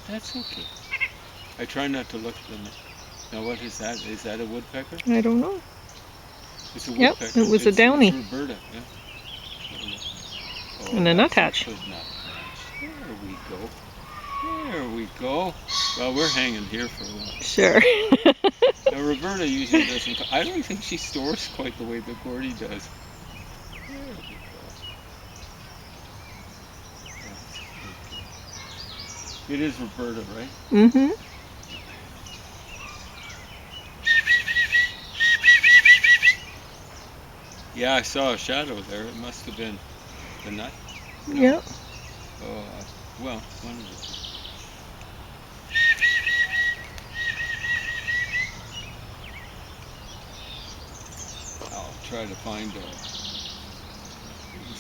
That's okay. I try not to look at them. Now what is that? Is that a woodpecker? I don't know. It's a Yep, woodpecker. it was a It's downy. Roberta, yeah. Oh, And a that's a nuthatch. good nuthatch. There we go. There we go. Well, we're hanging here for a while. Sure. Now, Roberta usually doesn't. I don't think she stores quite the way the Gordy does. There we go. That's a good girl. It is Roberta, right? Mm-hmm. Yeah, I saw a shadow there. It must have been the nut. No. Yep. Oh, well, one of the two. I'll try to find some